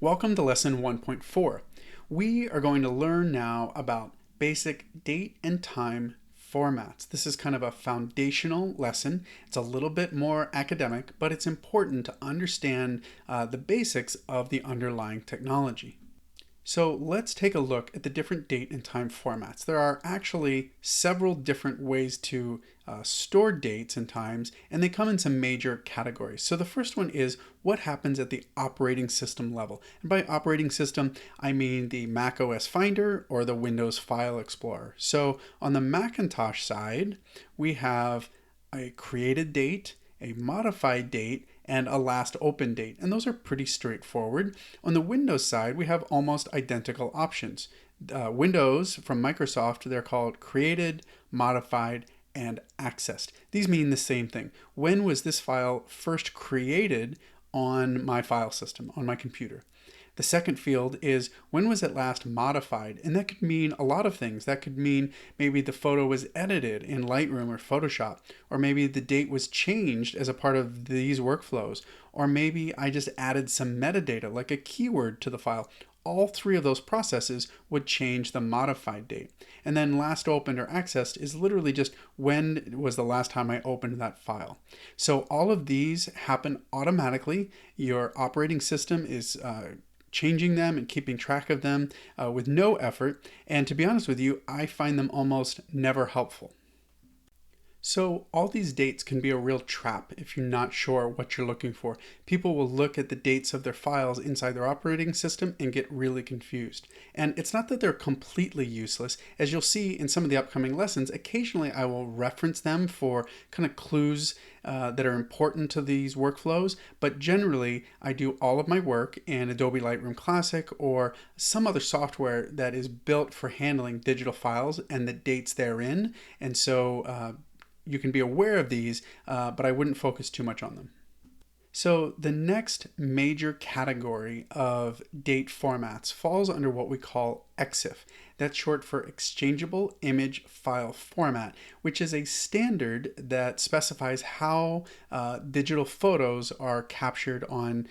Welcome to lesson 1.4. We are going to learn now about basic date and time formats. This is kind of a foundational lesson. It's a little bit more academic, but it's important to understand the basics of the underlying technology. So let's take a look at the different date and time formats. There are actually several different ways to store dates and times, and they come in some major categories. So the first one is what happens at the operating system level. And by operating system, I mean the Mac OS Finder or the Windows File Explorer. So on the Macintosh side, we have a created date, a modified date, and a last open date. And those are pretty straightforward. On the Windows side, we have almost identical options. Windows from Microsoft, they're called created, modified, and accessed. These mean the same thing. When was this file first created on my file system, on my computer? The second field is when was it last modified? And that could mean a lot of things. That could mean maybe the photo was edited in Lightroom or Photoshop, or maybe the date was changed as a part of these workflows, or maybe I just added some metadata like a keyword to the file. All three of those processes would change the modified date. And then last opened or accessed is literally just when was the last time I opened that file. So all of these happen automatically. Your operating system is changing them and keeping track of them with no effort. And to be honest with you, I find them almost never helpful. So all these dates can be a real trap if you're not sure what you're looking for. People will look at the dates of their files inside their operating system and get really confused. And it's not that they're completely useless. As you'll see in some of the upcoming lessons, occasionally I will reference them for kind of clues that are important to these workflows, but generally I do all of my work in Adobe Lightroom Classic or some other software that is built for handling digital files and the dates therein. And so you can be aware of these, but I wouldn't focus too much on them. So the next major category of date formats falls under what we call Exif. That's short for Exchangeable Image File Format, which is a standard that specifies how digital photos are captured on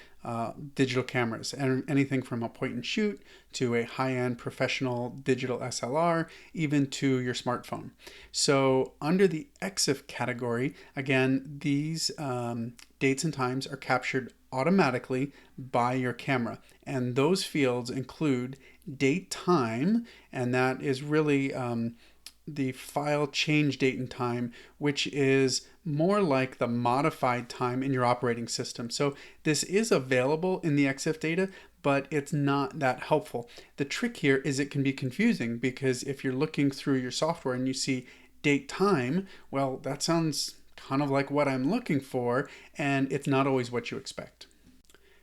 digital cameras, and anything from a point and shoot to a high-end professional digital SLR, even to your smartphone. So under the Exif category, again, these dates and times are captured automatically by your camera. And those fields include date time, and that is really the file change date and time, which is more like the modified time in your operating system. So this is available in the Exif data, but it's not that helpful. The trick here is it can be confusing because if you're looking through your software and you see date time, well, that sounds kind of like what I'm looking for, and it's not always what you expect.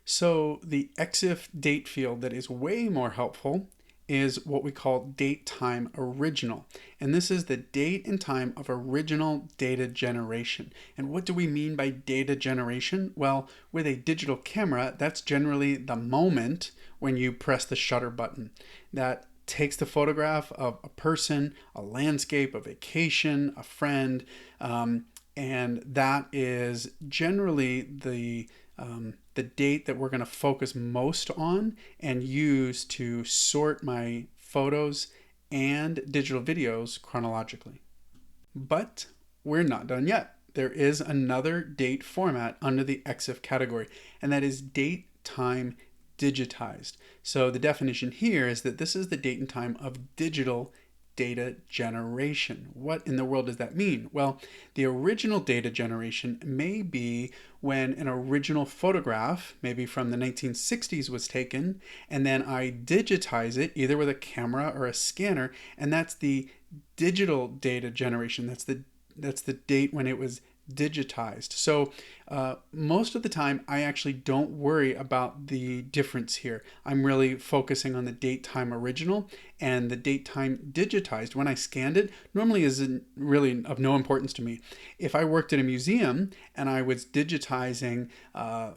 So the Exif date field that is way more helpful is what we call date time original. And this is the date and time of original data generation. And what do we mean by data generation? Well, with a digital camera, that's generally the moment when you press the shutter button. That takes the photograph of a person, a landscape, a vacation, a friend, and that is generally the date that we're going to focus most on and use to sort my photos and digital videos chronologically. But we're not done yet. There is another date format under the Exif category, and that is date time digitized. So the definition here is that this is the date and time of digital data generation. What in the world does that mean? Well, the original data generation may be when an original photograph, maybe from the 1960s, was taken, and then I digitize it either with a camera or a scanner, and that's the digital data generation. That's the date when it was digitized. So most of the time I actually don't worry about the difference here. I'm really focusing on the date time original, and the date time digitized when I scanned it normally isn't really of no importance to me. If I worked at a museum and I was digitizing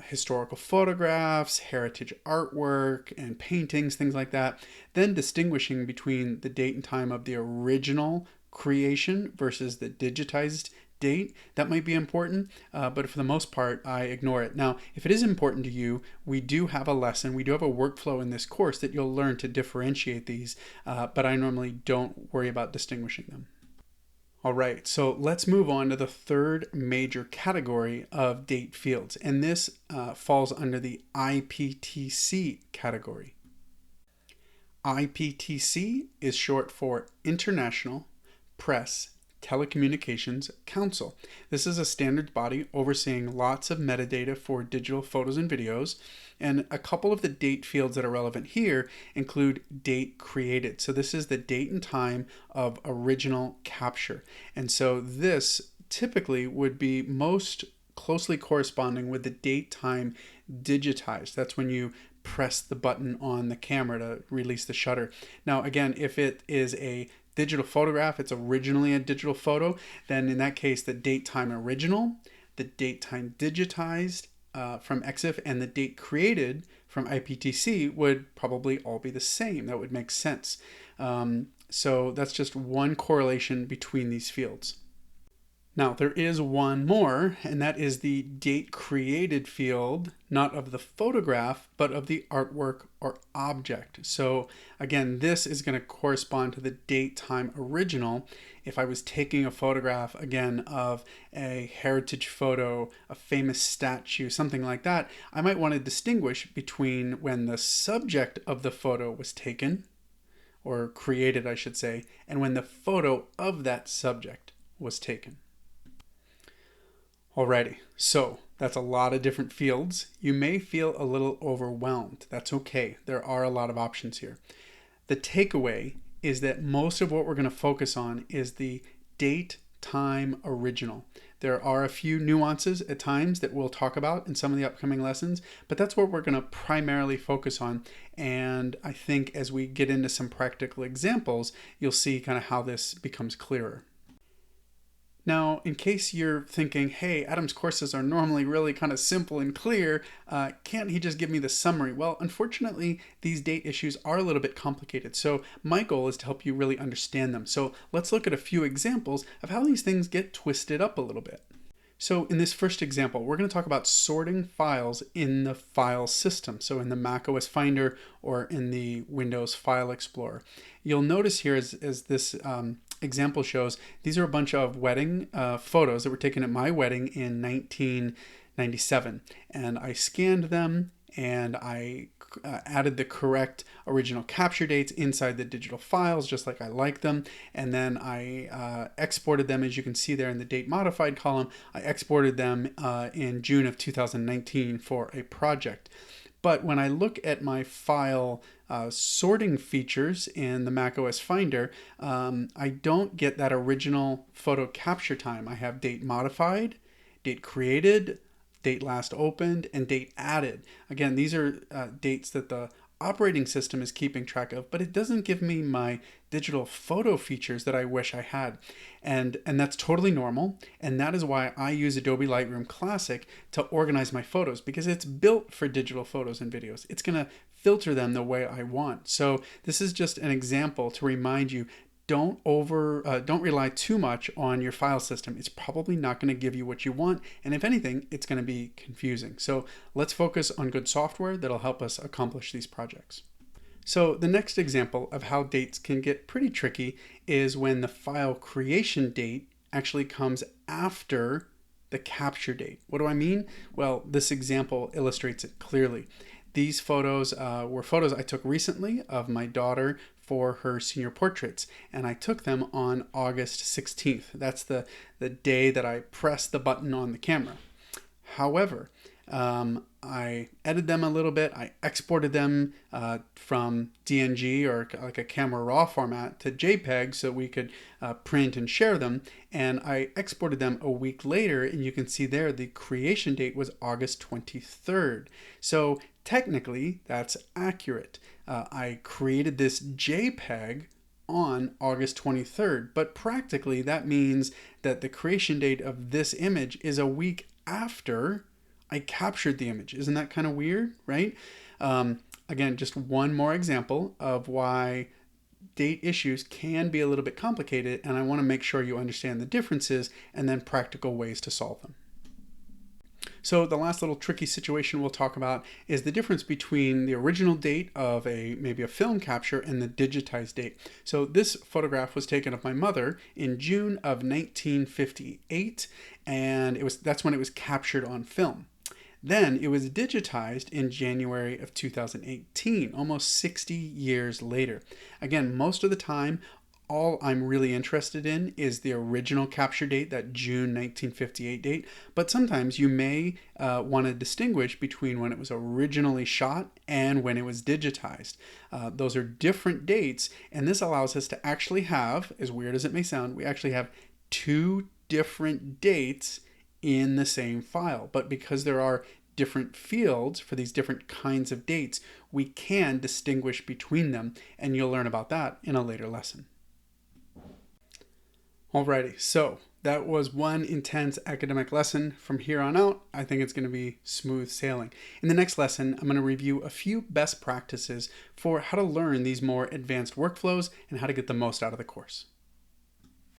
historical photographs, heritage artwork, and paintings, things like that, then distinguishing between the date and time of the original creation versus the digitized date, that might be important, but for the most part, I ignore it. Now, if it is important to you, we do have a lesson, we do have a workflow in this course that you'll learn to differentiate these, but I normally don't worry about distinguishing them. All right, so let's move on to the third major category of date fields, and this falls under the IPTC category. IPTC is short for International Press Telecommunications Council. This is a standards body overseeing lots of metadata for digital photos and videos. And a couple of the date fields that are relevant here include date created. So this is the date and time of original capture. And so this typically would be most closely corresponding with the date time digitized. That's when you press the button on the camera to release the shutter. Now, again, if it is a digital photograph, it's originally a digital photo, then in that case, the date time original, the date time digitized from Exif, and the date created from IPTC would probably all be the same. That would make sense. So that's just one correlation between these fields. Now, there is one more, and that is the date created field, not of the photograph, but of the artwork or object. So again, this is going to correspond to the date time original. If I was taking a photograph, again, of a heritage photo, a famous statue, something like that, I might want to distinguish between when the subject of the photo was taken, or created, I should say, and when the photo of that subject was taken. Alrighty, so that's a lot of different fields. You may feel a little overwhelmed. That's okay. There are a lot of options here. The takeaway is that most of what we're going to focus on is the date time original. There are a few nuances at times that we'll talk about in some of the upcoming lessons, but that's what we're going to primarily focus on. And I think as we get into some practical examples, you'll see kind of how this becomes clearer. Now, in case you're thinking, hey, Adam's courses are normally really kind of simple and clear, can't he just give me the summary? Well, unfortunately, these date issues are a little bit complicated. So my goal is to help you really understand them. So let's look at a few examples of how these things get twisted up a little bit. So in this first example, we're going to talk about sorting files in the file system. So in the macOS Finder or in the Windows File Explorer. You'll notice here as this example shows, these are a bunch of wedding photos that were taken at my wedding in 1997. And I scanned them and I added the correct original capture dates inside the digital files, just like I like them. And then I exported them, as you can see there in the date modified column. I exported them in June of 2019 for a project. But when I look at my file sorting features in the macOS Finder, I don't get that original photo capture time. I have date modified, date created, date last opened, and date added. Again, these are dates that the operating system is keeping track of, but it doesn't give me my digital photo features that I wish I had. And that's totally normal. And that is why I use Adobe Lightroom Classic to organize my photos, because it's built for digital photos and videos. It's going to filter them the way I want. So this is just an example to remind you, don't rely too much on your file system. It's probably not going to give you what you want. And if anything, it's going to be confusing. So let's focus on good software that'll help us accomplish these projects. So the next example of how dates can get pretty tricky is when the file creation date actually comes after the capture date. What do I mean? Well, this example illustrates it clearly. These photos were photos I took recently of my daughter for her senior portraits, and I took them on August 16th. That's the day that I pressed the button on the camera. However, I edited them a little bit. I exported them from DNG or like a camera raw format to JPEG so we could print and share them. And I exported them a week later, and you can see there the creation date was August 23rd. So technically, that's accurate. I created this JPEG on August 23rd, but practically that means that the creation date of this image is a week after I captured the image. Isn't that kind of weird, right? Again, just one more example of why date issues can be a little bit complicated, and I want to make sure you understand the differences and then practical ways to solve them. So the last little tricky situation we'll talk about is the difference between the original date of maybe a film capture and the digitized date. So this photograph was taken of my mother in June of 1958, and that's when it was captured on film. Then it was digitized in January of 2018, almost 60 years later. Again, most of the time, all I'm really interested in is the original capture date, that June 1958 date, but sometimes you may want to distinguish between when it was originally shot and when it was digitized. Those are different dates, and this allows us to actually have, as weird as it may sound, we actually have two different dates in the same file. But because there are different fields for these different kinds of dates, we can distinguish between them, and you'll learn about that in a later lesson. Alrighty, so that was one intense academic lesson. From here on out, I think it's going to be smooth sailing. In the next lesson, I'm going to review a few best practices for how to learn these more advanced workflows and how to get the most out of the course.